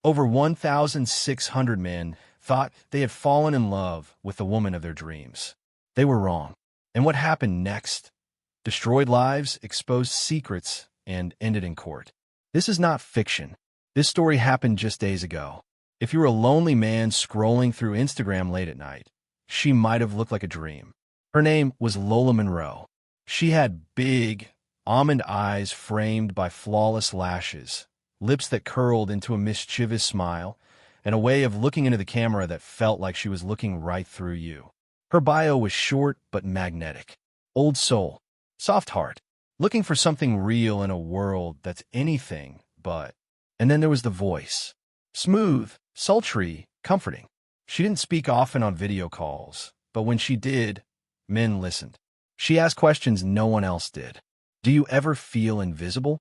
Over 1,600 men thought they had fallen in love with the woman of their dreams. They were wrong. And what happened next? Destroyed lives, exposed secrets, and ended in court. This is not fiction. This story happened just days ago. If you were a lonely man scrolling through Instagram late at night, she might have looked like a dream. Her name was Lola Monroe. She had big, almond eyes framed by flawless lashes, lips that curled into a mischievous smile, and a way of looking into the camera that felt like she was looking right through you. Her bio was short but magnetic. Old soul, soft heart, looking for something real in a world that's anything but. And then there was the voice. Smooth, sultry, comforting. She didn't speak often on video calls, but when she did, men listened. She asked questions no one else did. Do you ever feel invisible?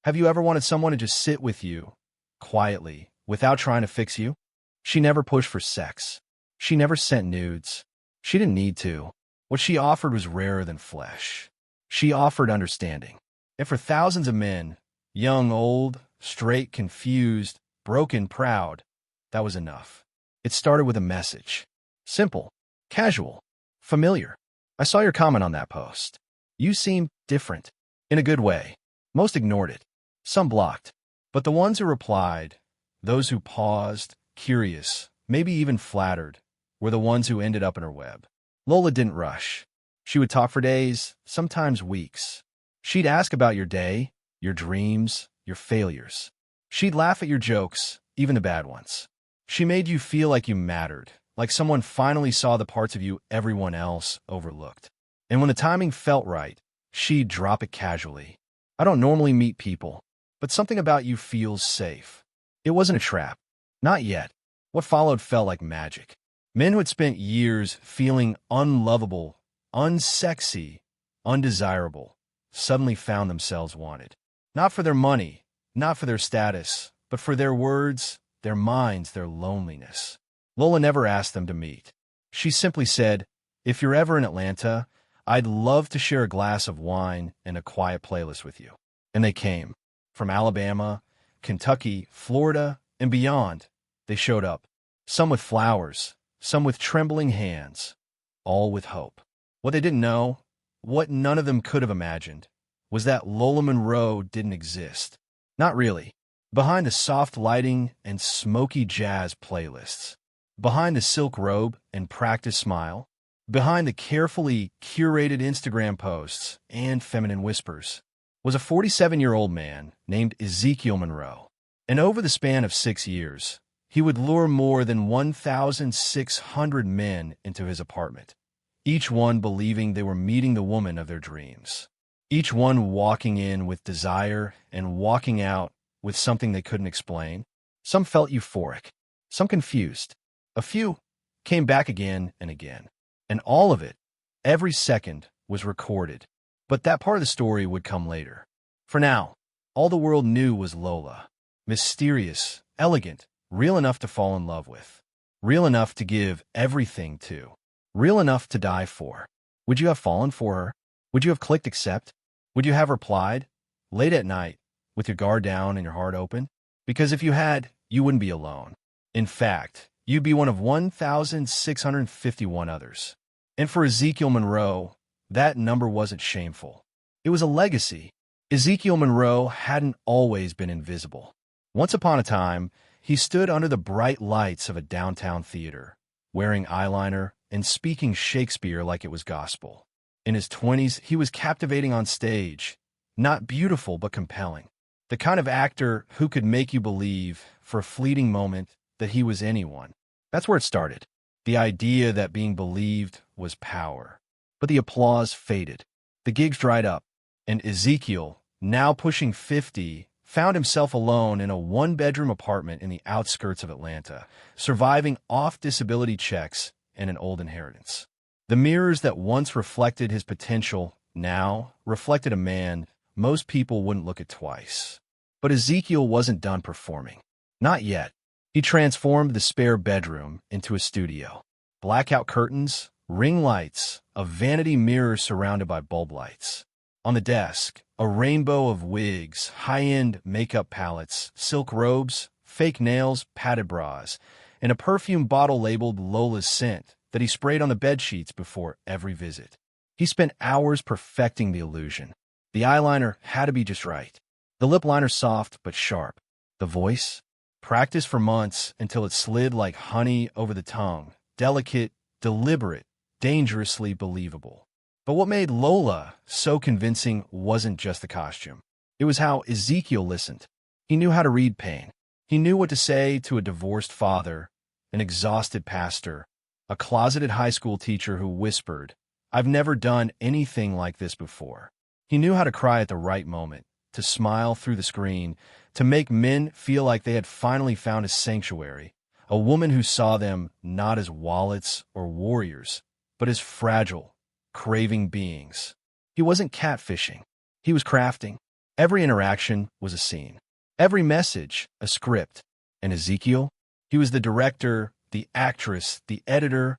Have you ever wanted someone to just sit with you, quietly, without trying to fix you? She never pushed for sex. She never sent nudes. She didn't need to. What she offered was rarer than flesh. She offered understanding. And for thousands of men, young, old, straight, confused, broken, proud, that was enough. It started with a message. Simple, casual, familiar. I saw your comment on that post. You seem different. In a good way. Most ignored it. Some blocked. But the ones who replied, those who paused, curious, maybe even flattered, were the ones who ended up in her web. Lola didn't rush. She would talk for days, sometimes weeks. She'd ask about your day, your dreams, your failures. She'd laugh at your jokes, even the bad ones. She made you feel like you mattered, like someone finally saw the parts of you everyone else overlooked. And when the timing felt right, she'd drop it casually. I don't normally meet people, but something about you feels safe. It wasn't a trap. Not yet. What followed felt like magic. Men who had spent years feeling unlovable, unsexy, undesirable, suddenly found themselves wanted. Not for their money, not for their status, but for their words, their minds, their loneliness. Lola never asked them to meet. She simply said, if you're ever in Atlanta, I'd love to share a glass of wine and a quiet playlist with you. And they came. From Alabama, Kentucky, Florida, and beyond. They showed up. Some with flowers, some with trembling hands, all with hope. What they didn't know, what none of them could have imagined, was that Lola Monroe didn't exist. Not really. Behind the soft lighting and smoky jazz playlists, behind the silk robe and practiced smile, behind the carefully curated Instagram posts and feminine whispers, was a 47-year-old man named Ezekiel Monroe. And over the span of 6 years, he would lure more than 1,600 men into his apartment, each one believing they were meeting the woman of their dreams. Each one walking in with desire and walking out with something they couldn't explain. Some felt euphoric, some confused. A few came back again and again. And all of it, every second, was recorded. But that part of the story would come later. For now, all the world knew was Lola. Mysterious, elegant, real enough to fall in love with. Real enough to give everything to. Real enough to die for. Would you have fallen for her? Would you have clicked accept? Would you have replied, late at night, with your guard down and your heart open? Because if you had, you wouldn't be alone. In fact, you'd be one of 1,651 others. And for Ezekiel Monroe, that number wasn't shameful. It was a legacy. Ezekiel Monroe hadn't always been invisible. Once upon a time, he stood under the bright lights of a downtown theater, wearing eyeliner and speaking Shakespeare like it was gospel. In his 20s, he was captivating on stage, not beautiful but compelling. The kind of actor who could make you believe, for a fleeting moment, that he was anyone. That's where it started. The idea that being believed was power. But the applause faded. The gigs dried up. And Ezekiel, now pushing 50, found himself alone in a one-bedroom apartment in the outskirts of Atlanta, surviving off disability checks and an old inheritance. The mirrors that once reflected his potential now reflected a man most people wouldn't look at twice. But Ezekiel wasn't done performing. Not yet. He transformed the spare bedroom into a studio. Blackout curtains, ring lights, a vanity mirror surrounded by bulb lights. On the desk, a rainbow of wigs, high-end makeup palettes, silk robes, fake nails, padded bras, and a perfume bottle labeled Lola's scent that he sprayed on the bedsheets before every visit. He spent hours perfecting the illusion. The eyeliner had to be just right. The lip liner soft but sharp. The voice? Practiced for months until it slid like honey over the tongue. Delicate, deliberate, dangerously believable. But what made Lola so convincing wasn't just the costume. It was how Ezekiel listened. He knew how to read pain. He knew what to say to a divorced father, an exhausted pastor, a closeted high school teacher who whispered, "I've never done anything like this before." He knew how to cry at the right moment, to smile through the screen, to make men feel like they had finally found a sanctuary, a woman who saw them not as wallets or warriors, but as fragile, craving beings. He wasn't catfishing. He was crafting. Every interaction was a scene. Every message, a script. And Ezekiel? He was the director, the actress, the editor,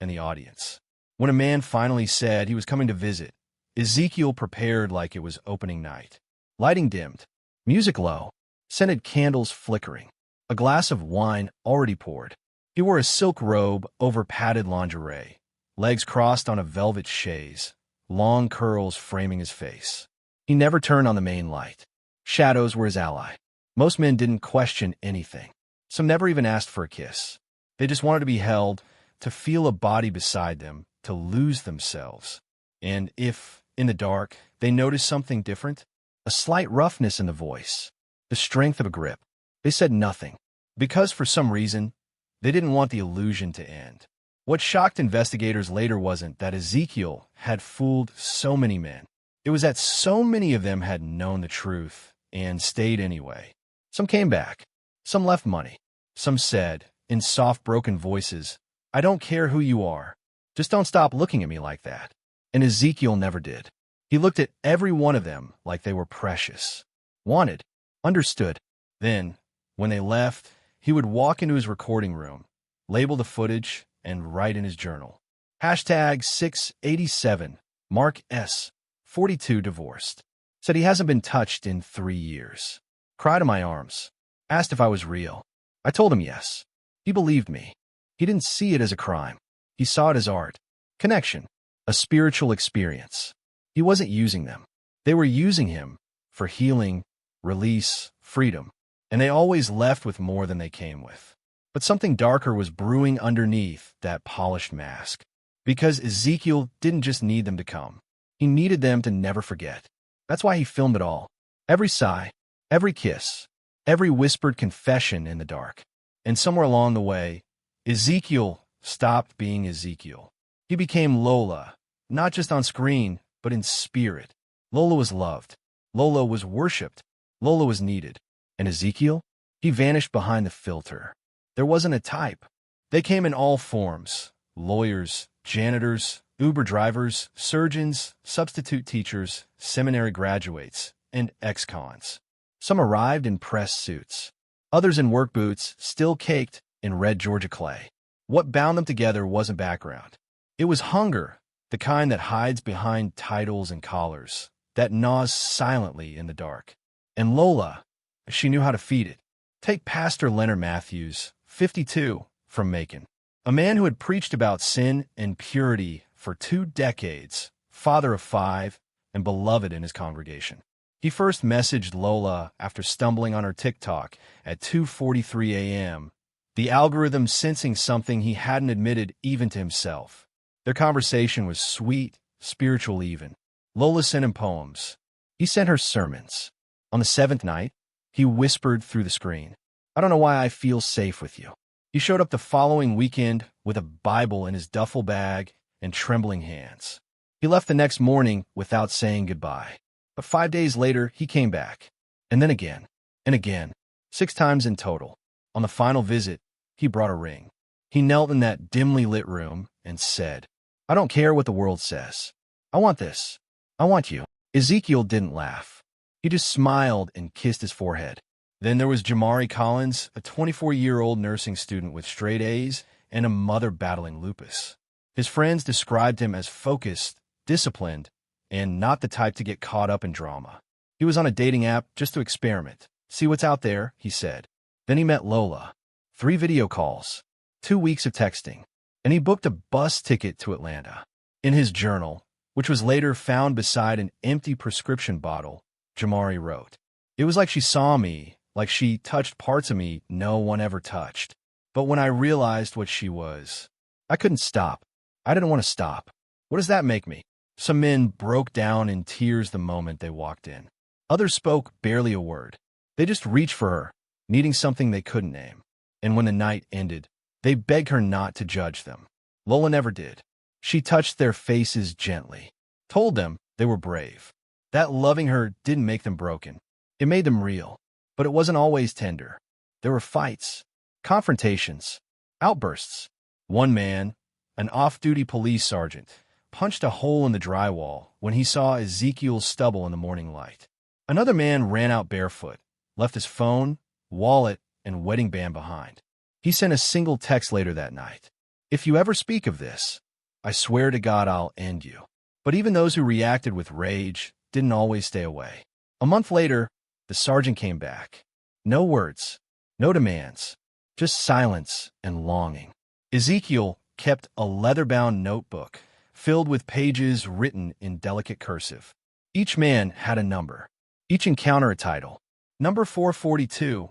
and the audience. When a man finally said he was coming to visit, Ezekiel prepared like it was opening night. Lighting dimmed, music low, scented candles flickering, a glass of wine already poured. He wore a silk robe over padded lingerie, legs crossed on a velvet chaise, long curls framing his face. He never turned on the main light. Shadows were his ally. Most men didn't question anything. Some never even asked for a kiss. They just wanted to be held, to feel a body beside them, to lose themselves. And if, in the dark, they noticed something different, a slight roughness in the voice, the strength of a grip, they said nothing, because for some reason, they didn't want the illusion to end. What shocked investigators later wasn't that Ezekiel had fooled so many men. It was that so many of them had known the truth and stayed anyway. Some came back. Some left money. Some said, in soft, broken voices, "I don't care who you are. Just don't stop looking at me like that." And Ezekiel never did. He looked at every one of them like they were precious. Wanted. Understood. Then, when they left, he would walk into his recording room, label the footage, and write in his journal. Hashtag 687, Mark S. 42 divorced. Said he hasn't been touched in 3 years. Cried in my arms. Asked if I was real. I told him yes. He believed me. He didn't see it as a crime. He saw it as art. Connection. A spiritual experience. He wasn't using them. They were using him for healing, release, freedom. And they always left with more than they came with. But something darker was brewing underneath that polished mask. Because Ezekiel didn't just need them to come. He needed them to never forget. That's why he filmed it all. Every sigh, every kiss, every whispered confession in the dark. And somewhere along the way, Ezekiel stopped being Ezekiel. He became Lola, not just on screen, but in spirit. Lola was loved. Lola was worshipped. Lola was needed. And Ezekiel? He vanished behind the filter. There wasn't a type. They came in all forms. Lawyers, janitors, Uber drivers, surgeons, substitute teachers, seminary graduates, and ex-cons. Some arrived in press suits. Others in work boots, still caked in red Georgia clay. What bound them together wasn't background. It was hunger, the kind that hides behind titles and collars, that gnaws silently in the dark. And Lola, she knew how to feed it. Take Pastor Leonard Matthews, 52, from Macon. A man who had preached about sin and purity for 2 decades, father of 5, and beloved in his congregation. He first messaged Lola after stumbling on her TikTok at 2:43 a.m., the algorithm sensing something he hadn't admitted even to himself. Their conversation was sweet, spiritual even. Lola sent him poems. He sent her sermons. On the 7th night, he whispered through the screen, "I don't know why I feel safe with you." He showed up the following weekend with a Bible in his duffel bag and trembling hands. He left the next morning without saying goodbye. But 5 days later, he came back. And then again. And again. 6 times in total. On the final visit, he brought a ring. He knelt in that dimly lit room and said, "I don't care what the world says. I want this. I want you." Ezekiel didn't laugh. He just smiled and kissed his forehead. Then there was Jamari Collins, a 24-year-old nursing student with straight A's and a mother battling lupus. His friends described him as focused, disciplined, and not the type to get caught up in drama. He was on a dating app just to experiment. "See what's out there," he said. Then he met Lola. 3 video calls, 2 weeks of texting, and he booked a bus ticket to Atlanta. In his journal, which was later found beside an empty prescription bottle, Jamari wrote, "It was like she saw me, like she touched parts of me no one ever touched. But when I realized what she was, I couldn't stop. I didn't want to stop. What does that make me?" Some men broke down in tears the moment they walked in. Others spoke barely a word. They just reached for her, needing something they couldn't name. And when the night ended, they begged her not to judge them. Lola never did. She touched their faces gently, told them they were brave, that loving her didn't make them broken. It made them real. But it wasn't always tender. There were fights, confrontations, outbursts. One man, an off-duty police sergeant, punched a hole in the drywall when he saw Ezekiel's stubble in the morning light. Another man ran out barefoot, left his phone, wallet, and wedding band behind. He sent a single text later that night. "If you ever speak of this, I swear to God I'll end you." But even those who reacted with rage didn't always stay away. A month later, the sergeant came back. No words, no demands, just silence and longing. Ezekiel kept a leather-bound notebook filled with pages written in delicate cursive. Each man had a number, each encounter a title. Number 442,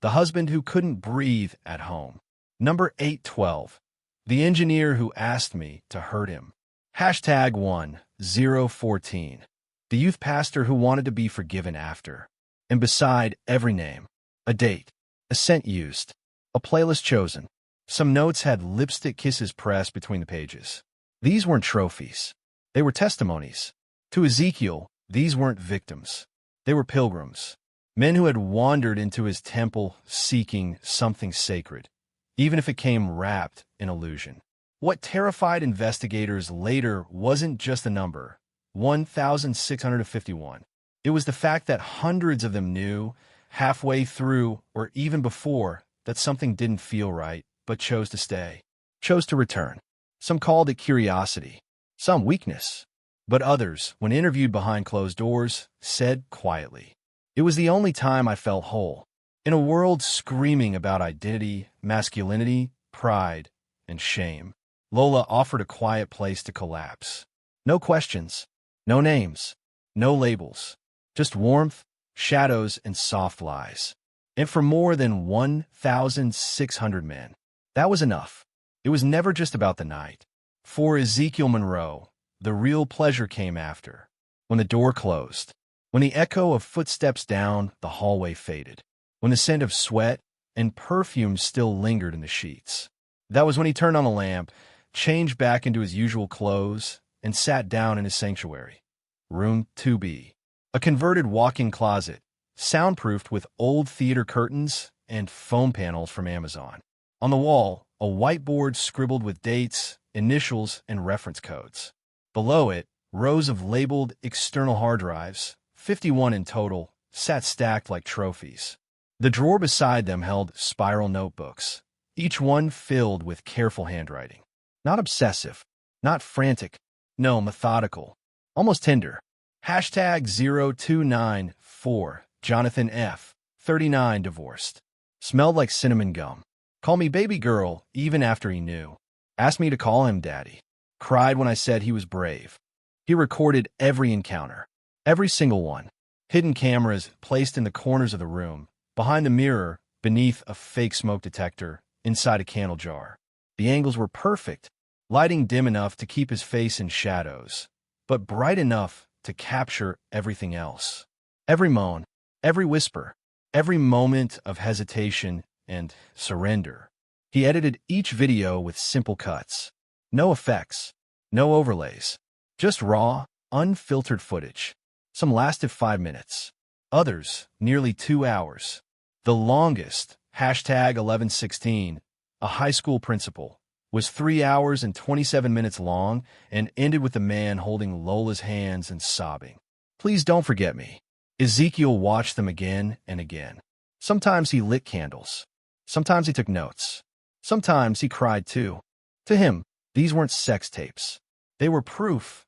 the husband who couldn't breathe at home. Number 812, the engineer who asked me to hurt him. Hashtag 1014, the youth pastor who wanted to be forgiven after. And beside every name, a date, a scent used, a playlist chosen. Some notes had lipstick kisses pressed between the pages. These weren't trophies. They were testimonies. To Ezekiel, these weren't victims. They were pilgrims, men who had wandered into his temple seeking something sacred, even if it came wrapped in illusion. What terrified investigators later wasn't just the number, 1,651. It was the fact that hundreds of them knew, halfway through or even before, that something didn't feel right, but chose to stay, chose to return. Some called it curiosity, some weakness, but others, when interviewed behind closed doors, said quietly, "It was the only time I felt whole." In a world screaming about identity, masculinity, pride, and shame, Lola offered a quiet place to collapse. No questions, no names, no labels, just warmth, shadows, and soft lies. And for more than 1,600 men, that was enough. It was never just about the night. For Ezekiel Monroe, the real pleasure came after, when the door closed, when the echo of footsteps down the hallway faded, when the scent of sweat and perfume still lingered in the sheets. That was when he turned on the lamp, changed back into his usual clothes, and sat down in his sanctuary. Room 2B, a converted walk-in closet, soundproofed with old theater curtains and foam panels from Amazon. On the wall, a whiteboard scribbled with dates, initials, and reference codes. Below it, rows of labeled external hard drives, 51 in total, sat stacked like trophies. The drawer beside them held spiral notebooks, each one filled with careful handwriting. Not obsessive, not frantic, no, methodical, almost tender. Hashtag 0294, Jonathan F., 39, divorced. Smelled like cinnamon gum. Call me baby girl even after he knew. Asked me to call him daddy. Cried when I said he was brave. He recorded every encounter, every single one. Hidden cameras placed in the corners of the room, behind the mirror, beneath a fake smoke detector, inside a candle jar. The angles were perfect, lighting dim enough to keep his face in shadows, but bright enough to capture everything else. Every moan, every whisper, every moment of hesitation and surrender. He edited each video with simple cuts. No effects, no overlays, just raw, unfiltered footage. Some lasted 5 minutes, others nearly 2 hours. The longest, hashtag 1116, a high school principal, was 3 hours and 27 minutes long and ended with the man holding Lola's hands and sobbing. "Please don't forget me." Ezekiel watched them again and again. Sometimes he lit candles. Sometimes he took notes. Sometimes he cried too. To him, these weren't sex tapes. They were proof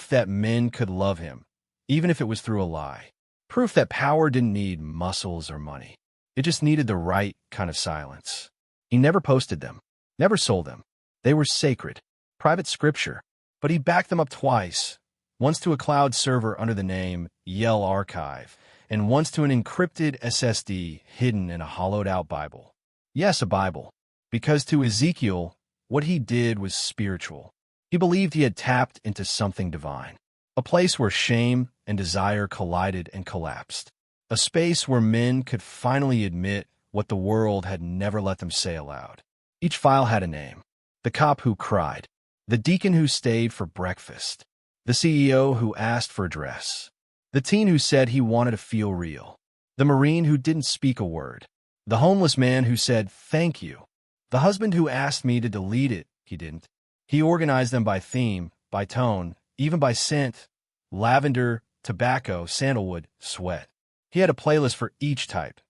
that men could love him, even if it was through a lie. Proof that power didn't need muscles or money. It just needed the right kind of silence. He never posted them, never sold them. They were sacred, private scripture. But he backed them up twice, once to a cloud server under the name Yell Archive, and once to an encrypted SSD hidden in a hollowed-out Bible. Yes, a Bible, because to Ezekiel, what he did was spiritual. He believed he had tapped into something divine, a place where shame and desire collided and collapsed, a space where men could finally admit what the world had never let them say aloud. Each file had a name: the cop who cried, the deacon who stayed for breakfast, the CEO who asked for a dress, the teen who said he wanted to feel real, the Marine who didn't speak a word, the homeless man who said thank you, the husband who asked me to delete it. He didn't. He organized them by theme, by tone, even by scent: lavender, tobacco, sandalwood, sweat. He had a playlist for each type: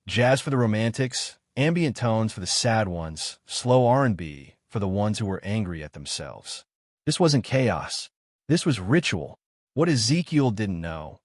jazz for the romantics, ambient tones for the sad ones, slow R&B for the ones who were angry at themselves. This wasn't chaos. This was ritual. What Ezekiel didn't know,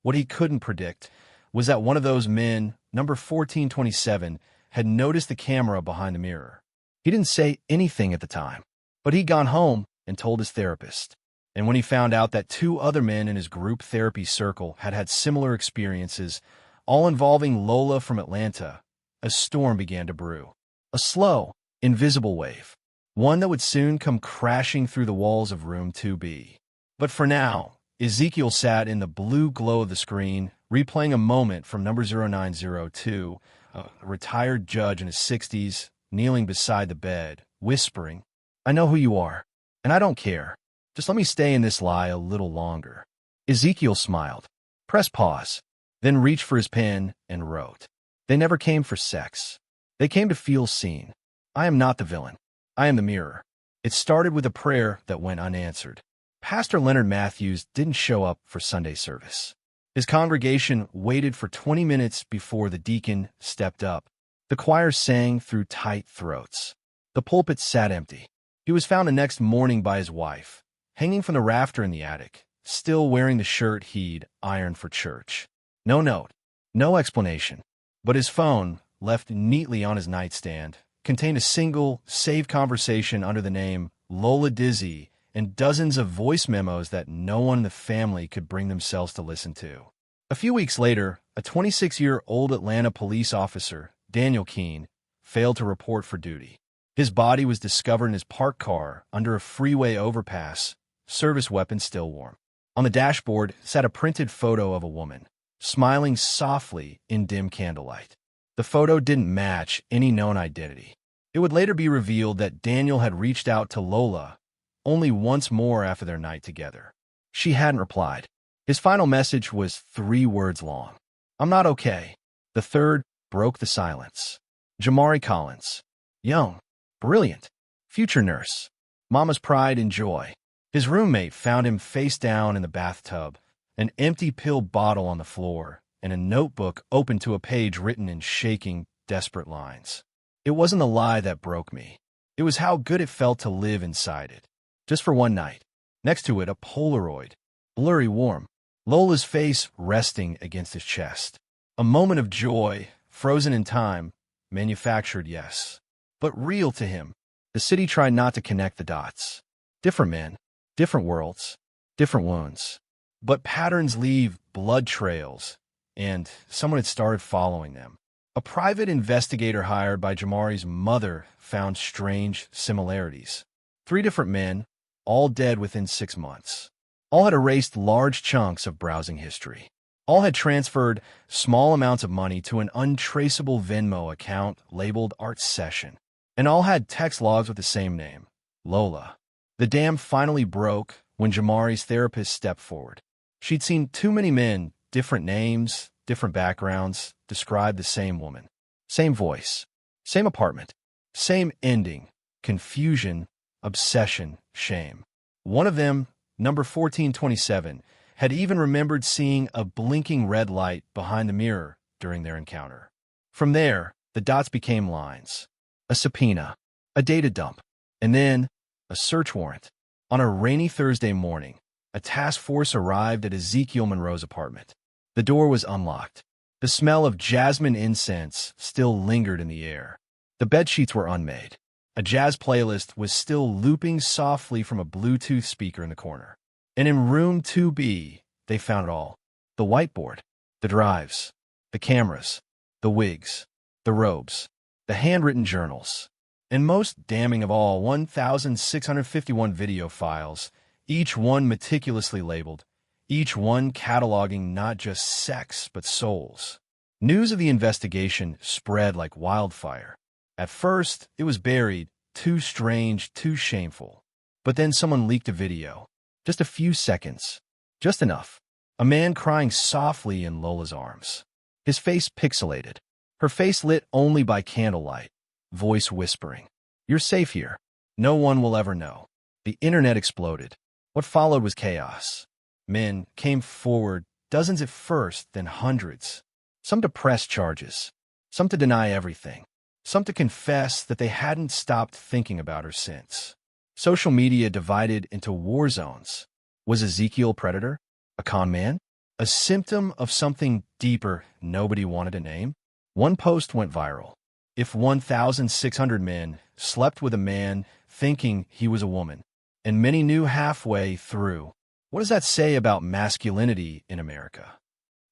what he couldn't predict, was that one of those men, number 1427, had noticed the camera behind the mirror. He didn't say anything at the time, but he'd gone home and told his therapist. And when he found out that 2 other men in his group therapy circle had had similar experiences, all involving Lola from Atlanta, a storm began to brew. A slow, invisible wave. One that would soon come crashing through the walls of room 2B. But for now, Ezekiel sat in the blue glow of the screen, replaying a moment from number 0902, a retired judge in his 60s, kneeling beside the bed, whispering, "I know who you are, and I don't care. Just let me stay in this lie a little longer." Ezekiel smiled, pressed pause, then reached for his pen and wrote. They never came for sex. They came to feel seen. I am not the villain. I am the mirror. It started with a prayer that went unanswered. Pastor Leonard Matthews didn't show up for Sunday service. His congregation waited for 20 minutes before the deacon stepped up. The choir sang through tight throats. The pulpit sat empty. He was found the next morning by his wife, hanging from the rafter in the attic, still wearing the shirt he'd ironed for church. No note, no explanation. But his phone, left neatly on his nightstand, contained a single, saved conversation under the name Lola Dizzy and dozens of voice memos that no one in the family could bring themselves to listen to. A few weeks later, a 26-year-old Atlanta police officer, Daniel Keene, failed to report for duty. His body was discovered in his parked car under a freeway overpass, service weapon still warm. On the dashboard sat a printed photo of a woman, smiling softly in dim candlelight. The photo didn't match any known identity. It would later be revealed that Daniel had reached out to Lola only once more after their night together. She hadn't replied. His final message was 3 words long. "I'm not okay." The third broke the silence. Jamari Collins. Young, brilliant, future nurse, mama's pride and joy. His roommate found him face down in the bathtub, an empty pill bottle on the floor, and a notebook open to a page written in shaking, desperate lines. It wasn't the lie that broke me. It was how good it felt to live inside it. Just for one night. Next to it, a Polaroid, blurry warm, Lola's face resting against his chest. A moment of joy, frozen in time, manufactured, yes, but real to him. The city tried not to connect the dots. Different men, different worlds, different wounds. But patterns leave blood trails, and someone had started following them. A private investigator hired by Jamari's mother found strange similarities. 3 different men, all dead within 6 months. All had erased large chunks of browsing history. All had transferred small amounts of money to an untraceable Venmo account labeled Art Session. And all had text logs with the same name, Lola. The dam finally broke when Jamari's therapist stepped forward. She'd seen too many men, different names, different backgrounds, describe the same woman. Same voice, same apartment, same ending, confusion, obsession, shame. One of them, number 1427, had even remembered seeing a blinking red light behind the mirror during their encounter. From there, the dots became lines. A subpoena, a data dump, and then a search warrant. On a rainy Thursday morning, a task force arrived at Ezekiel Monroe's apartment. The door was unlocked. The smell of jasmine incense still lingered in the air. The bedsheets were unmade. A jazz playlist was still looping softly from a Bluetooth speaker in the corner. And in room 2B, they found it all. The whiteboard, the drives, the cameras, the wigs, the robes, the handwritten journals, and most damning of all, 1,651 video files, each one meticulously labeled, each one cataloging not just sex but souls. News of the investigation spread like wildfire. At first, it was buried, too strange, too shameful. But then someone leaked a video. Just a few seconds. Just enough. A man crying softly in Lola's arms. His face pixelated. Her face lit only by candlelight. Voice whispering, "You're safe here. No one will ever know." The internet exploded. What followed was chaos. Men came forward, dozens at first, then hundreds. Some to press charges. Some to deny everything. Some to confess that they hadn't stopped thinking about her since. Social media divided into war zones. Was Ezekiel a predator? A con man? A symptom of something deeper nobody wanted to name? One post went viral. If 1,600 men slept with a man thinking he was a woman, and many knew halfway through, what does that say about masculinity in America?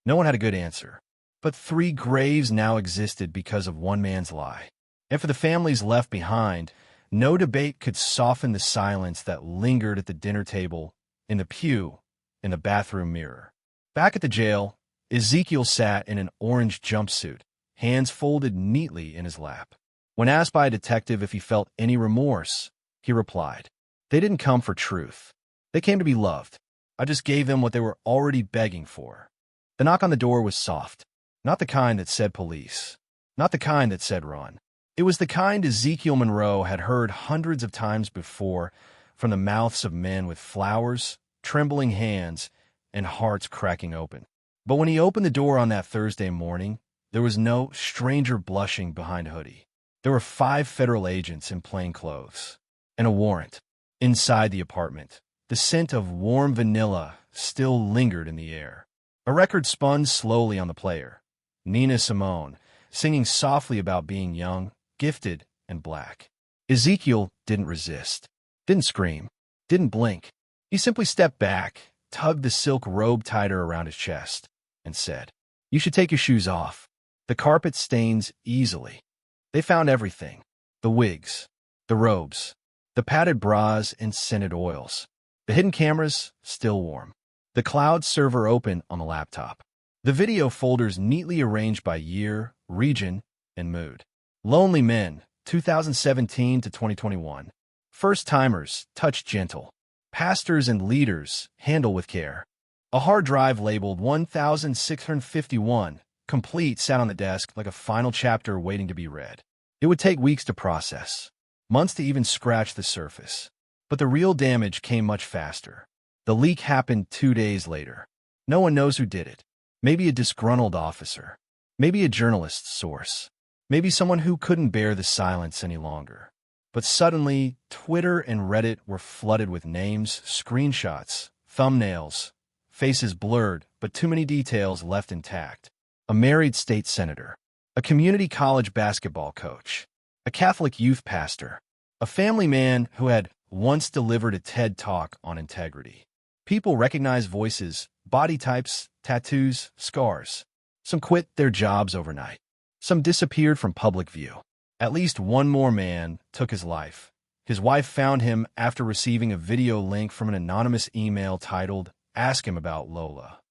No one had a good answer. But 3 graves now existed because of one man's lie. And for the families left behind, no debate could soften the silence that lingered at the dinner table, in the pew, in the bathroom mirror. Back at the jail, Ezekiel sat in an orange jumpsuit, hands folded neatly in his lap. When asked by a detective if he felt any remorse, he replied, "They didn't come for truth. They came to be loved. I just gave them what they were already begging for." The knock on the door was soft. Not the kind that said police. Not the kind that said run. It was the kind Ezekiel Monroe had heard hundreds of times before from the mouths of men with flowers, trembling hands, and hearts cracking open. But when he opened the door on that Thursday morning, there was no stranger blushing behind a hoodie. There were 5 federal agents in plain clothes, and a warrant. Inside the apartment, the scent of warm vanilla still lingered in the air. A record spun slowly on the player. Nina Simone, singing softly about being young, gifted, and black. Ezekiel didn't resist, didn't scream, didn't blink. He simply stepped back, tugged the silk robe tighter around his chest, and said, "You should take your shoes off. The carpet stains easily." They found everything. The wigs, the robes, the padded bras and scented oils. The hidden cameras, still warm. The cloud server open on the laptop. The video folders neatly arranged by year, region, and mood. Lonely Men, 2017 to 2021. First-timers, touch gentle. Pastors and leaders, handle with care. A hard drive labeled 1,651, complete, sat on the desk like a final chapter waiting to be read. It would take weeks to process, months to even scratch the surface. But the real damage came much faster. The leak happened 2 days later. No one knows who did it. Maybe a disgruntled officer. Maybe a journalist's source. Maybe someone who couldn't bear the silence any longer. But suddenly, Twitter and Reddit were flooded with names, screenshots, thumbnails, faces blurred, but too many details left intact. A married state senator. A community college basketball coach. A Catholic youth pastor. A family man who had once delivered a TED Talk on integrity. People recognized voices, body types, tattoos, scars. Some quit their jobs overnight. Some disappeared from public view. At least one more man took his life. His wife found him after receiving a video link from an anonymous email titled, "Ask him about Lola."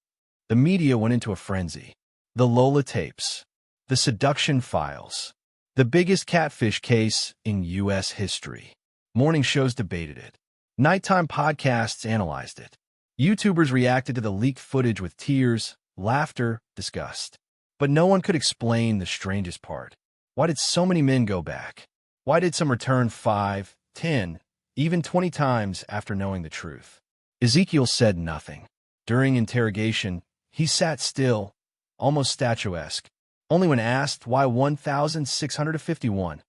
The media went into a frenzy. The Lola tapes. The seduction files. The biggest catfish case in U.S. history. Morning shows debated it. Nighttime podcasts analyzed it. YouTubers reacted to the leaked footage with tears, laughter, disgust. But no one could explain the strangest part. Why did so many men go back? Why did some return 5, 10, even 20 times after knowing the truth? Ezekiel said nothing. During interrogation, he sat still, almost statuesque. Only when asked why 1,651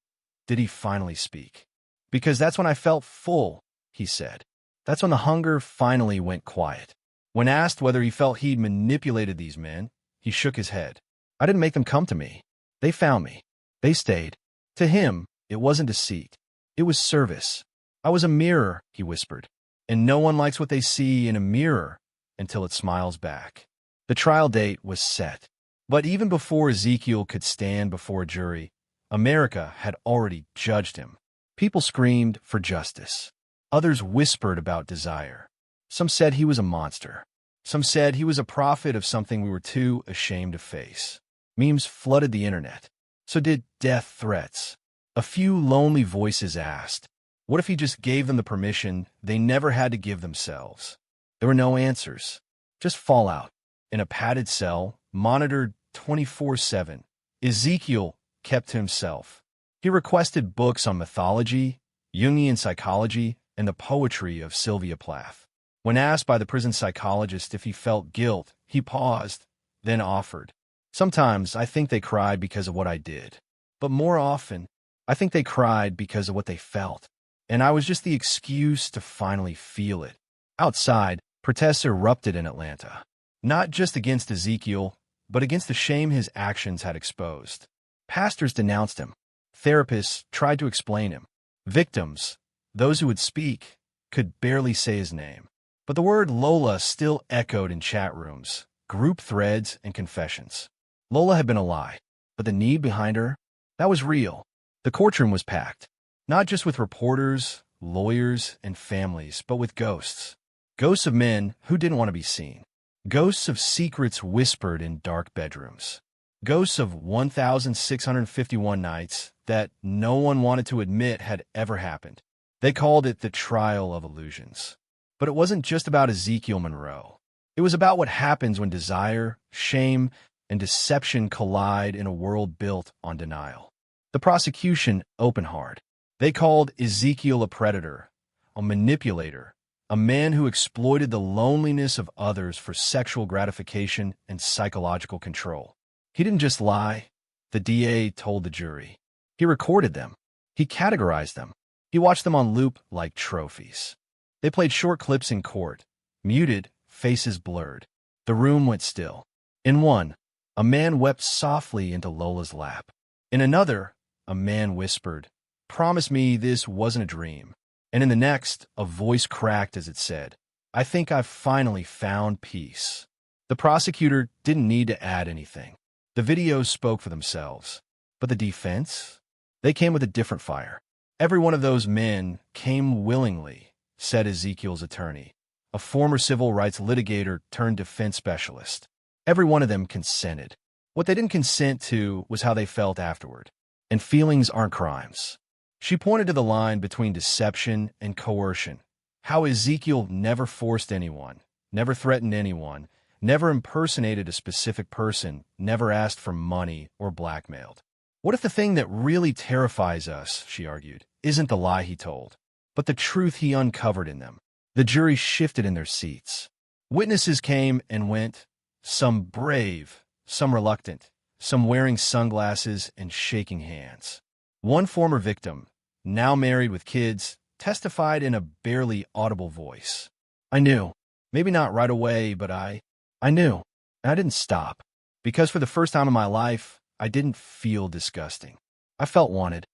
did he finally speak. "Because that's when I felt full," he said. That's when the hunger finally went quiet. When asked whether he felt he'd manipulated these men, he shook his head. I didn't make them come to me. They found me. They stayed. To him, it wasn't deceit. It was service. I was a mirror, he whispered. And no one likes what they see in a mirror until it smiles back. The trial date was set. But even before Ezekiel could stand before a jury, America had already judged him. People screamed for justice. Others whispered about desire. Some said he was a monster. Some said he was a prophet of something we were too ashamed to face. Memes flooded the internet. So did death threats. A few lonely voices asked, what if he just gave them the permission they never had to give themselves? There were no answers. Just fallout. In a padded cell, monitored 24/7, Ezekiel kept to himself. He requested books on mythology, Jungian psychology, and the poetry of Sylvia Plath. When asked by the prison psychologist if he felt guilt, he paused, then offered, sometimes I think they cried because of what I did. But more often, I think they cried because of what they felt. And I was just the excuse to finally feel it. Outside, protests erupted in Atlanta. Not just against Ezekiel, but against the shame his actions had exposed. Pastors denounced him. Therapists tried to explain him. Victims, those who would speak, could barely say his name. But the word Lola still echoed in chat rooms, group threads, and confessions. Lola had been a lie, but the need behind her, that was real. The courtroom was packed, not just with reporters, lawyers, and families, but with ghosts. Ghosts of men who didn't want to be seen. Ghosts of secrets whispered in dark bedrooms. Ghosts of 1,651 nights that no one wanted to admit had ever happened. They called it the trial of illusions. But it wasn't just about Ezekiel Monroe. It was about what happens when desire, shame, and deception collide in a world built on denial. The prosecution opened hard. They called Ezekiel a predator, a manipulator, a man who exploited the loneliness of others for sexual gratification and psychological control. He didn't just lie, the DA told the jury. He recorded them. He categorized them. He watched them on loop like trophies. They played short clips in court, muted, faces blurred. The room went still. In one, a man wept softly into Lola's lap. In another, a man whispered, "Promise me this wasn't a dream." And in the next, a voice cracked as it said, "I think I've finally found peace." The prosecutor didn't need to add anything. The videos spoke for themselves. But the defense? They came with a different fire. Every one of those men came willingly, said Ezekiel's attorney, a former civil rights litigator turned defense specialist. Every one of them consented. What they didn't consent to was how they felt afterward. And feelings aren't crimes. She pointed to the line between deception and coercion, how Ezekiel never forced anyone, never threatened anyone, never impersonated a specific person, never asked for money or blackmailed. What if the thing that really terrifies us, she argued, isn't the lie he told, but the truth he uncovered in them? The jury shifted in their seats. Witnesses came and went, some brave, some reluctant, some wearing sunglasses and shaking hands. One former victim, now married with kids, testified in a barely audible voice. "I knew. Maybe not right away, but I knew. And I didn't stop. Because for the first time in my life, I didn't feel disgusting. I felt wanted."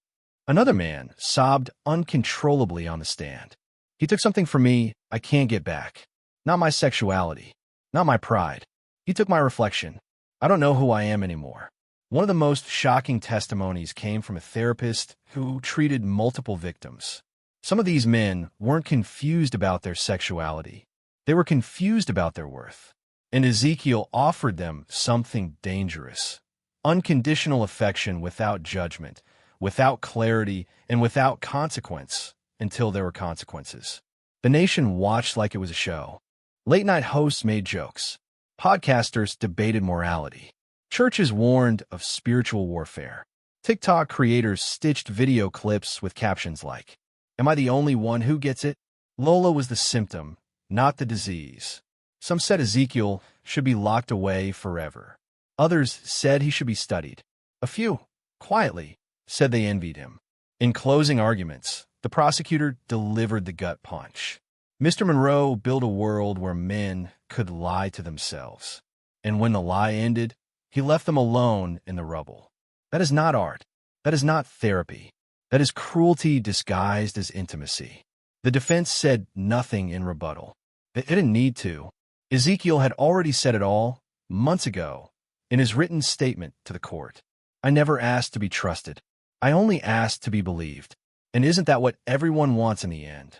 Another man sobbed uncontrollably on the stand. "He took something from me I can't get back. Not my sexuality. Not my pride. He took my reflection. I don't know who I am anymore." One of the most shocking testimonies came from a therapist who treated multiple victims. Some of these men weren't confused about their sexuality. They were confused about their worth. And Ezekiel offered them something dangerous. Unconditional affection without judgment, without clarity, and without consequence until there were consequences. The nation watched like it was a show. Late-night hosts made jokes. Podcasters debated morality. Churches warned of spiritual warfare. TikTok creators stitched video clips with captions like, "Am I the only one who gets it?" Lola was the symptom, not the disease. Some said Ezekiel should be locked away forever. Others said he should be studied. A few, quietly, said they envied him. In closing arguments, the prosecutor delivered the gut punch. Mr. Monroe built a world where men could lie to themselves. And when the lie ended, He left them alone in the rubble. That is not art. That is not therapy. That is cruelty disguised as intimacy. The defense said nothing in rebuttal. It didn't need to. Ezekiel had already said it all, months ago, in his written statement to the court. I never asked to be trusted. I only asked to be believed. And isn't that what everyone wants in the end?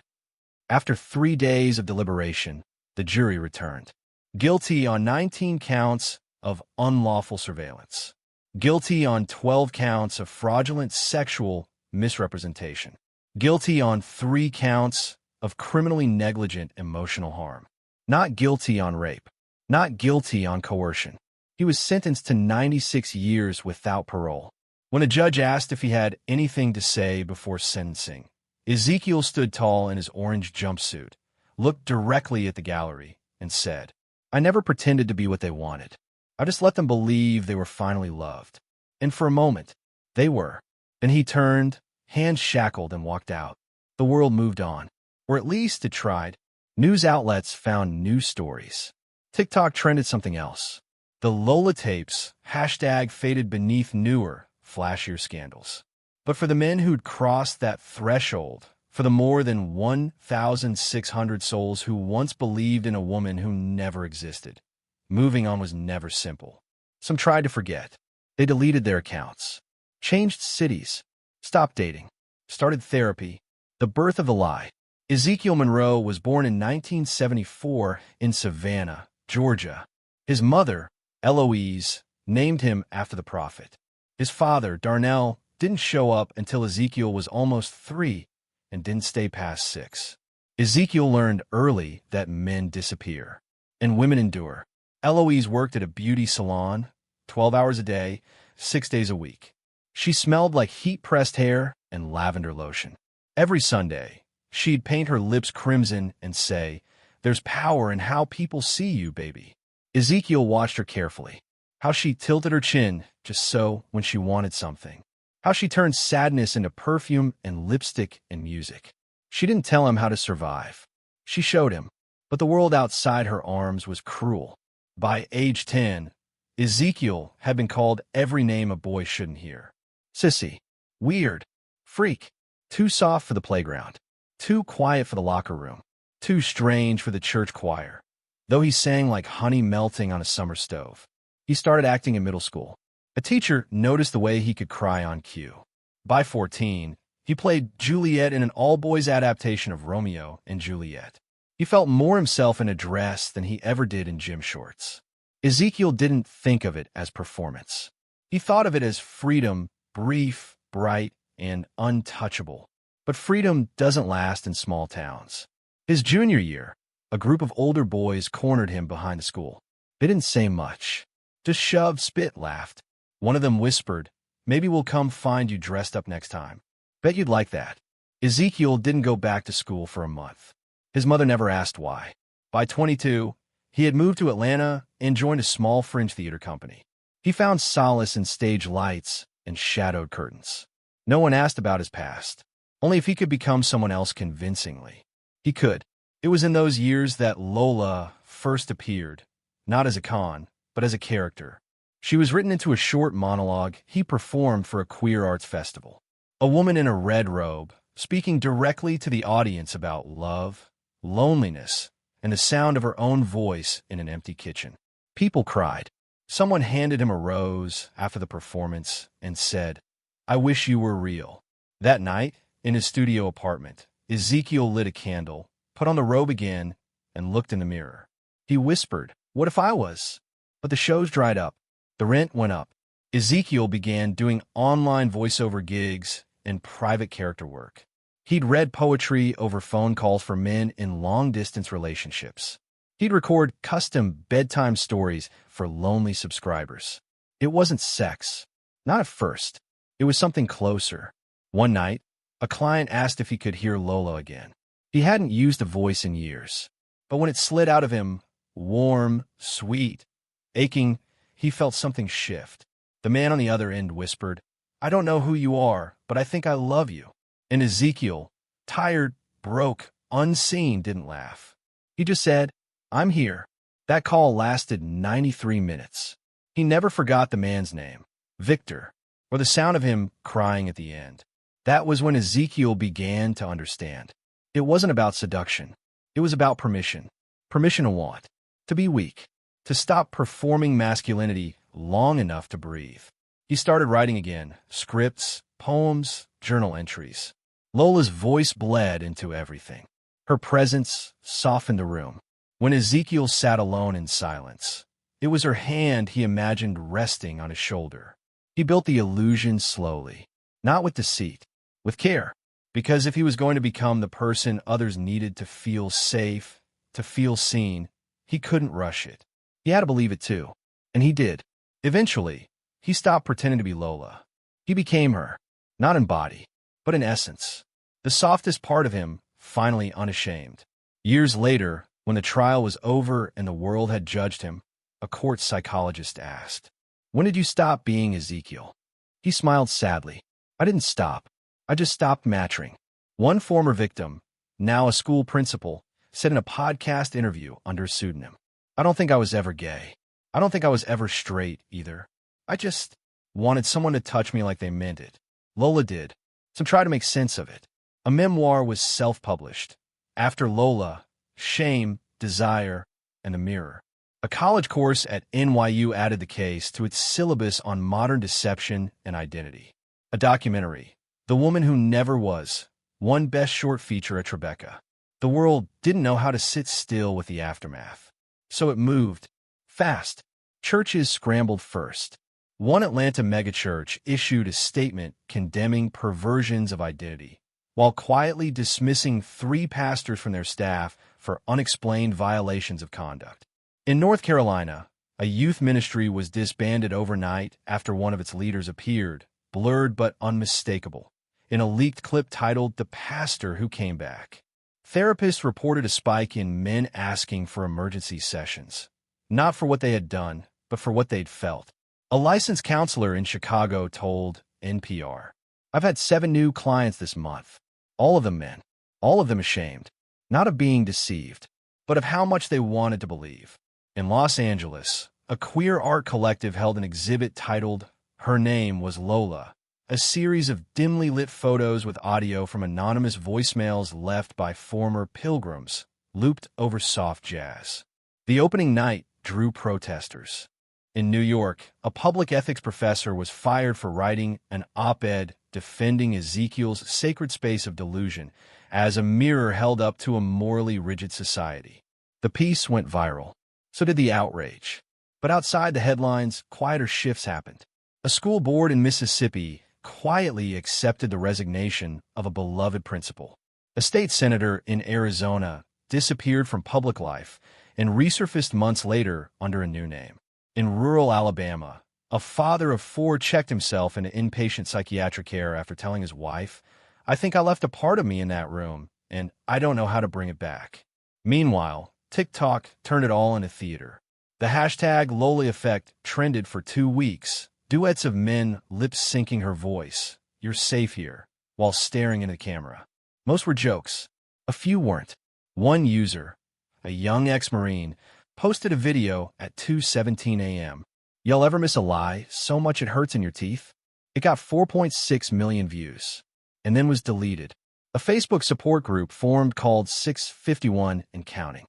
After 3 days of deliberation, the jury returned. Guilty on 19 counts of unlawful surveillance. Guilty on 12 counts of fraudulent sexual misrepresentation. Guilty on 3 counts of criminally negligent emotional harm. Not guilty on rape. Not guilty on coercion. He was sentenced to 96 years without parole. When a judge asked if he had anything to say before sentencing, Ezekiel stood tall in his orange jumpsuit, looked directly at the gallery, and said, I never pretended to be what they wanted. I just let them believe they were finally loved. And for a moment, they were. Then he turned, hands shackled, and walked out. The world moved on. Or at least it tried. News outlets found new stories. TikTok trended something else. The Lola tapes, hashtag faded beneath newer, flashier scandals. But for the men who'd crossed that threshold, for the more than 1,600 souls who once believed in a woman who never existed, moving on was never simple. Some tried to forget. They deleted their accounts, changed cities, stopped dating, started therapy. The birth of the lie. Ezekiel Monroe was born in 1974 in Savannah, Georgia. His mother, Eloise, named him after the prophet. His father, Darnell, didn't show up until Ezekiel was almost 3 and didn't stay past 6. Ezekiel learned early that men disappear and women endure. Eloise worked at a beauty salon, 12 hours a day, 6 days a week. She smelled like heat-pressed hair and lavender lotion. Every Sunday, she'd paint her lips crimson and say, There's power in how people see you, baby. Ezekiel watched her carefully. How she tilted her chin, just so, when she wanted something. How she turned sadness into perfume and lipstick and music. She didn't tell him how to survive. She showed him. But the world outside her arms was cruel. By age 10, Ezekiel had been called every name a boy shouldn't hear. Sissy. Weird. Freak. Too soft for the playground. Too quiet for the locker room. Too strange for the church choir. Though he sang like honey melting on a summer stove. He started acting in middle school. A teacher noticed the way he could cry on cue. By 14, he played Juliet in an all-boys adaptation of Romeo and Juliet. He felt more himself in a dress than he ever did in gym shorts. Ezekiel didn't think of it as performance. He thought of it as freedom, brief, bright, and untouchable. But freedom doesn't last in small towns. His junior year, a group of older boys cornered him behind the school. They didn't say much. Just shoved, spit, laughed. One of them whispered, Maybe we'll come find you dressed up next time. Bet you'd like that. Ezekiel didn't go back to school for a month. His mother never asked why. By 22, he had moved to Atlanta and joined a small fringe theater company. He found solace in stage lights and shadowed curtains. No one asked about his past. Only if he could become someone else convincingly. He could. It was in those years that Lola first appeared, not as a con, but as a character. She was written into a short monologue he performed for a queer arts festival. A woman in a red robe, speaking directly to the audience about love, loneliness, and the sound of her own voice in an empty kitchen. People cried. Someone handed him a rose after the performance and said, I wish you were real. That night, in his studio apartment, Ezekiel lit a candle, put on the robe again, and looked in the mirror. He whispered, What if I was? But the shows dried up. The rent went up. Ezekiel began doing online voiceover gigs and private character work. He'd read poetry over phone calls for men in long-distance relationships. He'd record custom bedtime stories for lonely subscribers. It wasn't sex. Not at first. It was something closer. One night, a client asked if he could hear Lola again. He hadn't used a voice in years. But when it slid out of him, warm, sweet, aching, he felt something shift. The man on the other end whispered, I don't know who you are, but I think I love you. And Ezekiel, tired, broke, unseen, didn't laugh. He just said, I'm here. That call lasted 93 minutes. He never forgot the man's name, Victor, or the sound of him crying at the end. That was when Ezekiel began to understand. It wasn't about seduction. It was about permission. Permission to want, to be weak, to stop performing masculinity long enough to breathe. He started writing again, scripts, poems, journal entries. Lola's voice bled into everything. Her presence softened the room. When Ezekiel sat alone in silence, it was her hand he imagined resting on his shoulder. He built the illusion slowly, not with deceit, with care, because if he was going to become the person others needed to feel safe, to feel seen, he couldn't rush it. He had to believe it too, and he did. Eventually, he stopped pretending to be Lola. He became her, not in body, but in essence. The softest part of him, finally unashamed. Years later, when the trial was over and the world had judged him, a court psychologist asked, "When did you stop being Ezekiel?" He smiled sadly. "I didn't stop. I just stopped matching." One former victim, now a school principal, said in a podcast interview under a pseudonym, "I don't think I was ever gay. I don't think I was ever straight either. I just wanted someone to touch me like they meant it." Lola did. Some try to make sense of it. A memoir was self-published. After Lola, Shame, Desire, and the Mirror. A college course at NYU added the case to its syllabus on modern deception and identity. A documentary, The Woman Who Never Was, won Best Short Feature at Tribeca. The world didn't know how to sit still with the aftermath. So it moved. Fast. Churches scrambled first. One Atlanta megachurch issued a statement condemning perversions of identity, while quietly dismissing 3 pastors from their staff for unexplained violations of conduct. In North Carolina, a youth ministry was disbanded overnight after one of its leaders appeared, blurred but unmistakable, in a leaked clip titled "The Pastor Who Came Back." Therapists reported a spike in men asking for emergency sessions, not for what they had done, but for what they'd felt. A licensed counselor in Chicago told NPR, "I've had 7 new clients this month, all of them men, all of them ashamed, not of being deceived, but of how much they wanted to believe." In Los Angeles, a queer art collective held an exhibit titled "Her Name Was Lola," a series of dimly lit photos with audio from anonymous voicemails left by former pilgrims, looped over soft jazz. The opening night drew protesters. In New York, a public ethics professor was fired for writing an op-ed defending Ezekiel's sacred space of delusion as a mirror held up to a morally rigid society. The piece went viral. So did the outrage. But outside the headlines, quieter shifts happened. A school board in Mississippi quietly accepted the resignation of a beloved principal. A state senator in Arizona disappeared from public life and resurfaced months later under a new name. In rural Alabama, a father of 4 checked himself into inpatient psychiatric care after telling his wife, "I think I left a part of me in that room, and I don't know how to bring it back." Meanwhile, TikTok turned it all into theater. The hashtag Lola Effect trended for 2 weeks. Duets of men lip-syncing her voice, "You're safe here," while staring into the camera. Most were jokes. A few weren't. One user, a young ex-Marine, posted a video at 2:17 a.m. "Y'all ever miss a lie so much it hurts in your teeth?" It got 4.6 million views, and then was deleted. A Facebook support group formed called 651 and Counting.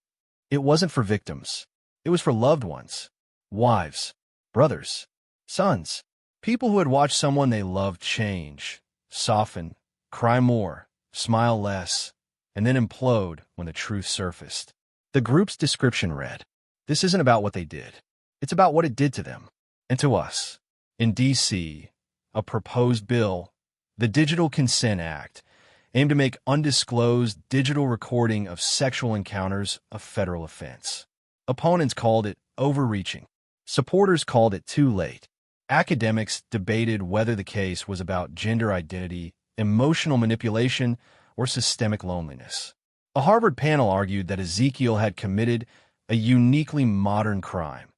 It wasn't for victims. It was for loved ones, wives, brothers, sons, people who had watched someone they loved change, soften, cry more, smile less, and then implode when the truth surfaced. The group's description read, "This isn't about what they did. It's about what it did to them and to us." In D.C., a proposed bill, the Digital Consent Act, aimed to make undisclosed digital recording of sexual encounters a federal offense. Opponents called it overreaching. Supporters called it too late. Academics debated whether the case was about gender identity, emotional manipulation, or systemic loneliness. A Harvard panel argued that Ezekiel had committed a uniquely modern crime,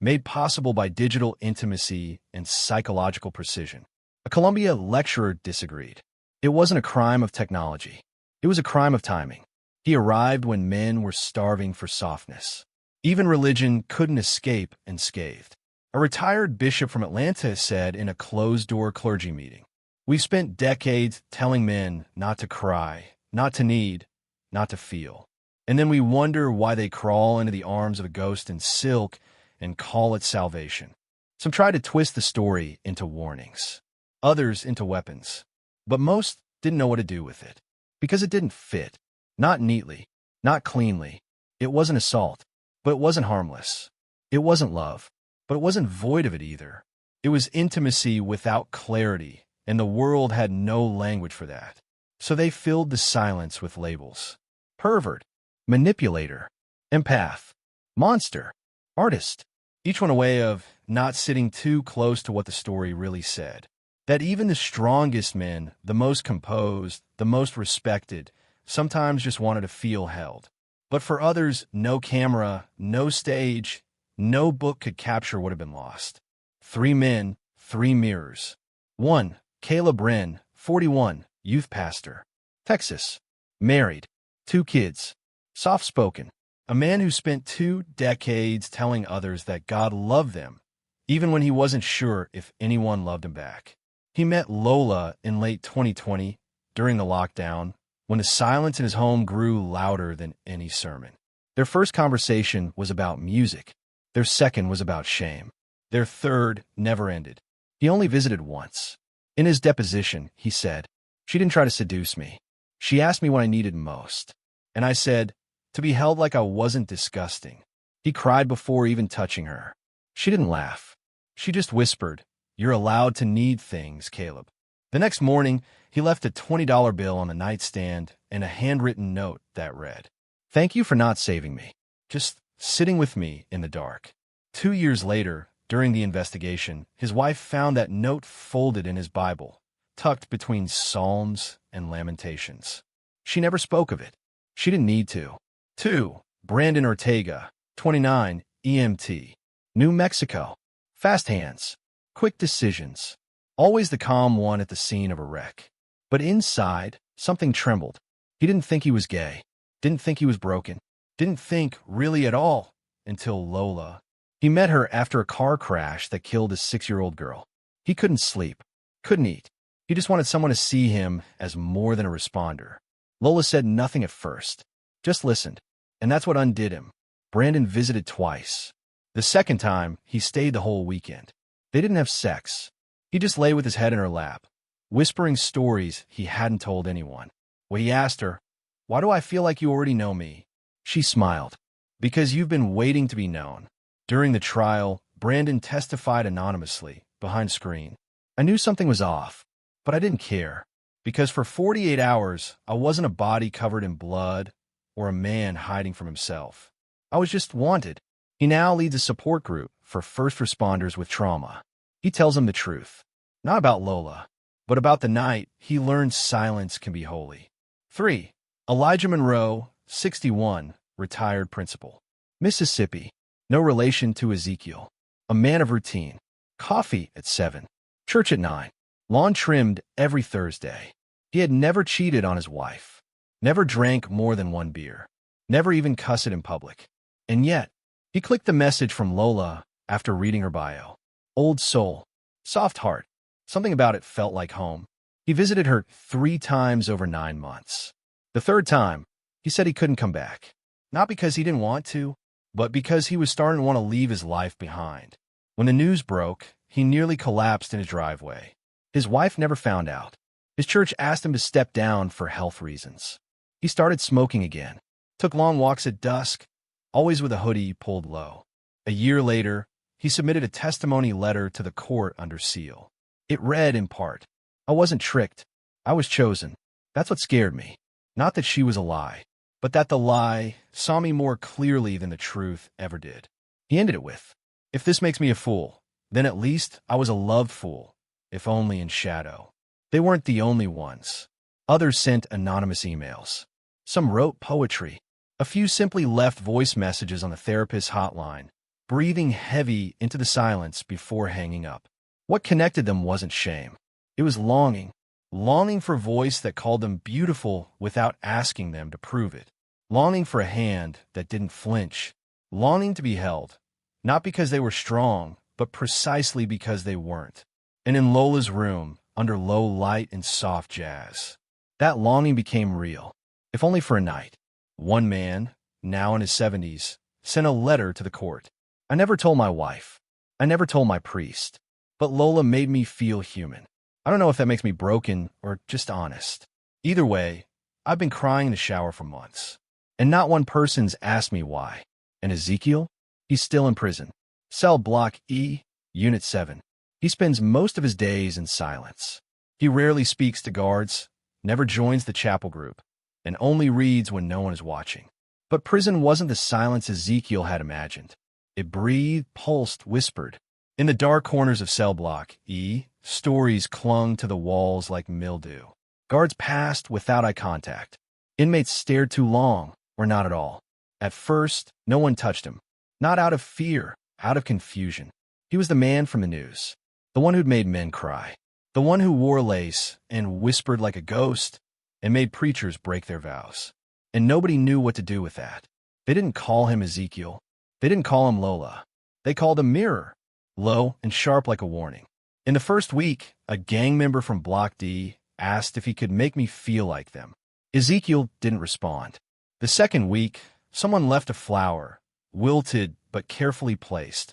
made possible by digital intimacy and psychological precision. A Columbia lecturer disagreed. It wasn't a crime of technology. It was a crime of timing. He arrived when men were starving for softness. Even religion couldn't escape unscathed. A retired bishop from Atlanta said in a closed-door clergy meeting, "We've spent decades telling men not to cry, not to need, not to feel. And then we wonder why they crawl into the arms of a ghost in silk and call it salvation." Some tried to twist the story into warnings, others into weapons, but most didn't know what to do with it, because it didn't fit. Not neatly, not cleanly. It wasn't assault, but it wasn't harmless. It wasn't love, but it wasn't void of it either. It was intimacy without clarity, and the world had no language for that. So they filled the silence with labels: pervert, manipulator, empath, monster, artist. Each one a way of not sitting too close to what the story really said. That even the strongest men, the most composed, the most respected, sometimes just wanted to feel held. But for others, no camera, no stage, no book could capture what had been lost. 3 men, 3 mirrors. 1. Caleb Wren, 41, youth pastor. Texas. Married. 2 kids. Soft-spoken. A man who spent 2 decades telling others that God loved them, even when he wasn't sure if anyone loved him back. He met Lola in late 2020, during the lockdown, when the silence in his home grew louder than any sermon. Their first conversation was about music. Their second was about shame. Their third never ended. He only visited once. In his deposition, he said, "She didn't try to seduce me. She asked me what I needed most. And I said, to be held like I wasn't disgusting." He cried before even touching her. She didn't laugh. She just whispered, "You're allowed to need things, Caleb." The next morning, he left a $20 bill on the nightstand and a handwritten note that read, "Thank you for not saving me. Just sitting with me in the dark." 2 years later, during the investigation, his wife found that note folded in his Bible, tucked between Psalms and Lamentations. She never spoke of it. She didn't need to. 2. Brandon Ortega, 29, EMT. New Mexico. Fast hands. Quick decisions. Always the calm one at the scene of a wreck. But inside, something trembled. He didn't think he was gay. Didn't think he was broken. Didn't think really at all until Lola. He met her after a car crash that killed his 6-year-old girl. He couldn't sleep. Couldn't eat. He just wanted someone to see him as more than a responder. Lola said nothing at first. Just listened. And that's what undid him. Brandon visited twice. The second time, he stayed the whole weekend. They didn't have sex. He just lay with his head in her lap, whispering stories he hadn't told anyone. When he asked her, "Why do I feel like you already know me?" She smiled. "Because you've been waiting to be known." During the trial, Brandon testified anonymously, behind screen. "I knew something was off, but I didn't care. Because for 48 hours, I wasn't a body covered in blood or a man hiding from himself. I was just wanted." He now leads a support group for first responders with trauma. He tells them the truth. Not about Lola, but about the night he learned silence can be holy. 3. Elijah Monroe, 61, retired principal. Mississippi. No relation to Ezekiel. A man of routine. Coffee at 7. Church at 9. Lawn trimmed every Thursday. He had never cheated on his wife. Never drank more than 1 beer. Never even cussed in public. And yet, he clicked the message from Lola after reading her bio. Old soul. Soft heart. Something about it felt like home. He visited her 3 times over 9 months. The third time, he said he couldn't come back. Not because he didn't want to, but because he was starting to want to leave his life behind. When the news broke, he nearly collapsed in his driveway. His wife never found out. His church asked him to step down for health reasons. He started smoking again. Took long walks at dusk, always with a hoodie pulled low. A year later, he submitted a testimony letter to the court under seal. It read in part, "I wasn't tricked. I was chosen. That's what scared me. Not that she was a lie, but that the lie saw me more clearly than the truth ever did." He ended it with, "If this makes me a fool, then at least I was a loved fool, if only in shadow." They weren't the only ones. Others sent anonymous emails. Some wrote poetry. A few simply left voice messages on the therapist's hotline, breathing heavy into the silence before hanging up. What connected them wasn't shame. It was longing. Longing for a voice that called them beautiful without asking them to prove it. Longing for a hand that didn't flinch. Longing to be held. Not because they were strong, but precisely because they weren't. And in Lola's room, under low light and soft jazz, that longing became real, if only for a night. One man, now in his 70s, sent a letter to the court. I never told my wife. I never told my priest. But Lola made me feel human. I don't know if that makes me broken or just honest. Either way, I've been crying in the shower for months. And not one person's asked me why. And Ezekiel? He's still in prison. Cell Block E, Unit 7. He spends most of his days in silence. He rarely speaks to guards, never joins the chapel group, and only reads when no one is watching. But prison wasn't the silence Ezekiel had imagined. It breathed, pulsed, whispered. In the dark corners of Cell Block E, stories clung to the walls like mildew. Guards passed without eye contact. Inmates stared too long, or not at all. At first, no one touched him. Not out of fear, out of confusion. He was the man from the news. The one who'd made men cry. The one who wore lace and whispered like a ghost and made preachers break their vows. And nobody knew what to do with that. They didn't call him Ezekiel. They didn't call him Lola. They called him Mirror, low and sharp like a warning. In the first week, a gang member from Block D asked if he could make me feel like them. Ezekiel didn't respond. The second week, someone left a flower, wilted but carefully placed,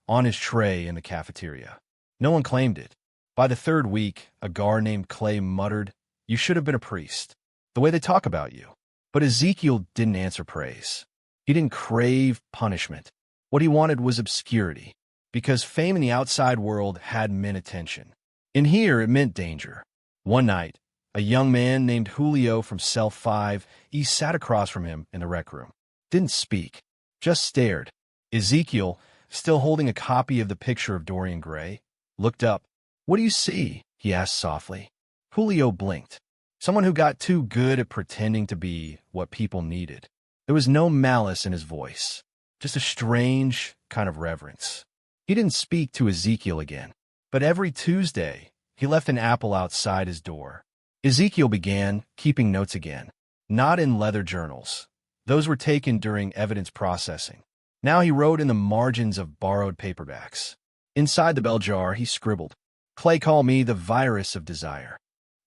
on his tray in the cafeteria. No one claimed it. By the third week, a guard named Clay muttered, "You should have been a priest. The way they talk about you." But Ezekiel didn't answer praise. He didn't crave punishment. What he wanted was obscurity, because fame in the outside world had meant attention. In here, it meant danger. One night, a young man named Julio from Cell 5, he sat across from him in the rec room. Didn't speak, just stared. Ezekiel, still holding a copy of the picture of Dorian Gray, looked up. "What do you see?" he asked softly. Julio blinked. Someone who got too good at pretending to be what people needed. There was no malice in his voice, just a strange kind of reverence. He didn't speak to Ezekiel again, but every Tuesday, he left an apple outside his door. Ezekiel began keeping notes again, not in leather journals. Those were taken during evidence processing. Now he wrote in the margins of borrowed paperbacks. Inside the bell jar, he scribbled, "Clay called me the virus of desire."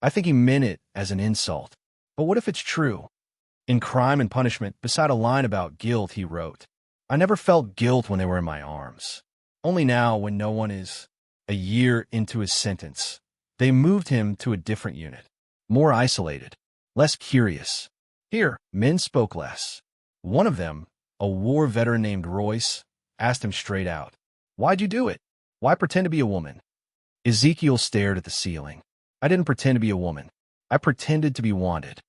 I think he meant it as an insult. But what if it's true? In Crime and Punishment, beside a line about guilt, he wrote, "I never felt guilt when they were in my arms. Only now, when no one is." A year into his sentence, they moved him to a different unit, more isolated, less curious. Here, men spoke less. One of them, a war veteran named Royce, asked him straight out, "Why'd you do it? Why pretend to be a woman?" Ezekiel stared at the ceiling. "I didn't pretend to be a woman. I pretended to be wanted."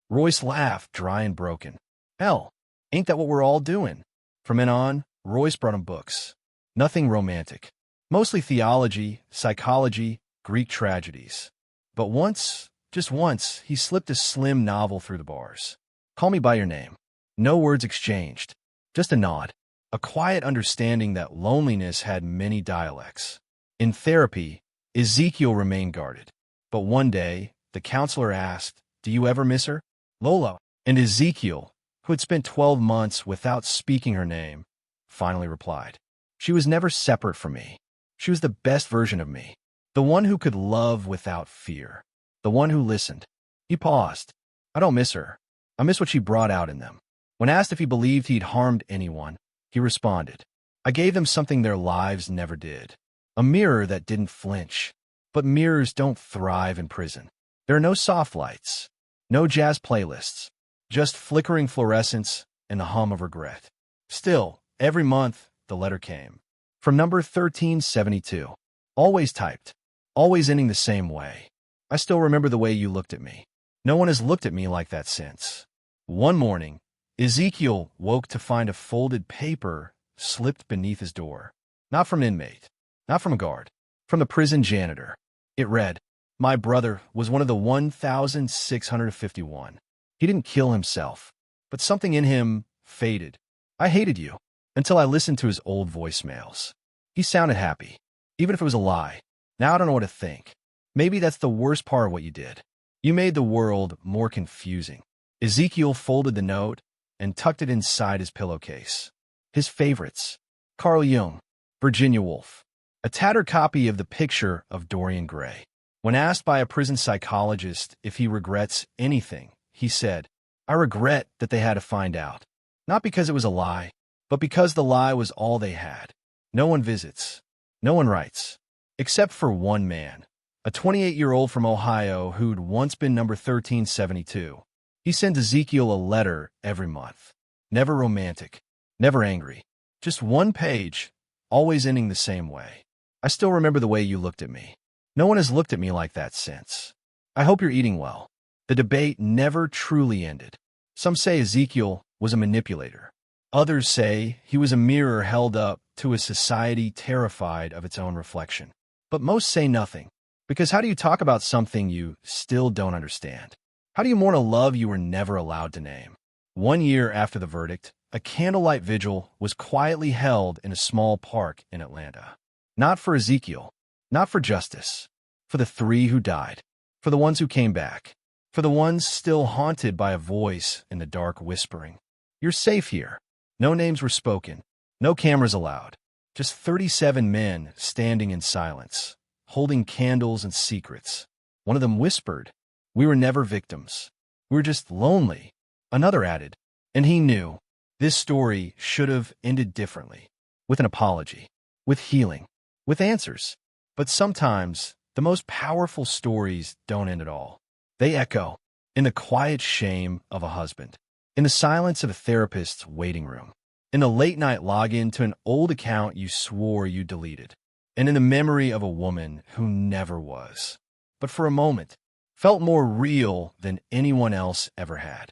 Royce laughed, dry and broken. "Hell, ain't that what we're all doing?" From then on, Royce brought him books. Nothing romantic. Mostly theology, psychology, Greek tragedies. But once, just once, he slipped a slim novel through the bars. "Call me by your name." No words exchanged. Just a nod. A quiet understanding that loneliness had many dialects. In therapy, Ezekiel remained guarded. But one day, the counselor asked, "Do you ever miss her?" "Lola." And Ezekiel, who had spent 12 months without speaking her name, finally replied, "She was never separate from me. She was the best version of me. The one who could love without fear. The one who listened." He paused. "I don't miss her. I miss what she brought out in them." When asked if he believed he'd harmed anyone, he responded, "I gave them something their lives never did. A mirror that didn't flinch." But mirrors don't thrive in prison. There are no soft lights, no jazz playlists, just flickering fluorescence and the hum of regret. Still, every month, the letter came. From number 1372. Always typed. Always ending the same way. "I still remember the way you looked at me. No one has looked at me like that since." One morning, Ezekiel woke to find a folded paper slipped beneath his door. Not from an inmate. Not from a guard. From the prison janitor. It read, "My brother was one of the 1,651. He didn't kill himself, but something in him faded. I hated you until I listened to his old voicemails. He sounded happy, even if it was a lie. Now I don't know what to think. Maybe that's the worst part of what you did. You made the world more confusing." Ezekiel folded the note and tucked it inside his pillowcase. His favorites: Carl Jung, Virginia Woolf, a tattered copy of the picture of Dorian Gray. When asked by a prison psychologist if he regrets anything, he said, "I regret that they had to find out. Not because it was a lie, but because the lie was all they had. No one visits. No one writes. Except for one man, a 28-year-old from Ohio who'd once been number 1372. He sent Ezekiel a letter every month. Never romantic, never angry. Just one page, always ending the same way. I still remember the way you looked at me. No one has looked at me like that since. I hope you're eating well." The debate never truly ended. Some say Ezekiel was a manipulator. Others say he was a mirror held up to a society terrified of its own reflection. But most say nothing, because how do you talk about something you still don't understand? How do you mourn a love you were never allowed to name? 1 year after the verdict, a candlelight vigil was quietly held in a small park in Atlanta. Not for Ezekiel, not for justice, for the 3 who died, for the ones who came back, for the ones still haunted by a voice in the dark whispering, "You're safe here." No names were spoken, no cameras allowed, just 37 men standing in silence, holding candles and secrets. One of them whispered, "We were never victims. We were just lonely." Another added, and he knew, this story should have ended differently, with an apology, with healing, with answers. But sometimes, the most powerful stories don't end at all. They echo in the quiet shame of a husband, in the silence of a therapist's waiting room, in the late-night login to an old account you swore you deleted, and in the memory of a woman who never was, but for a moment, felt more real than anyone else ever had.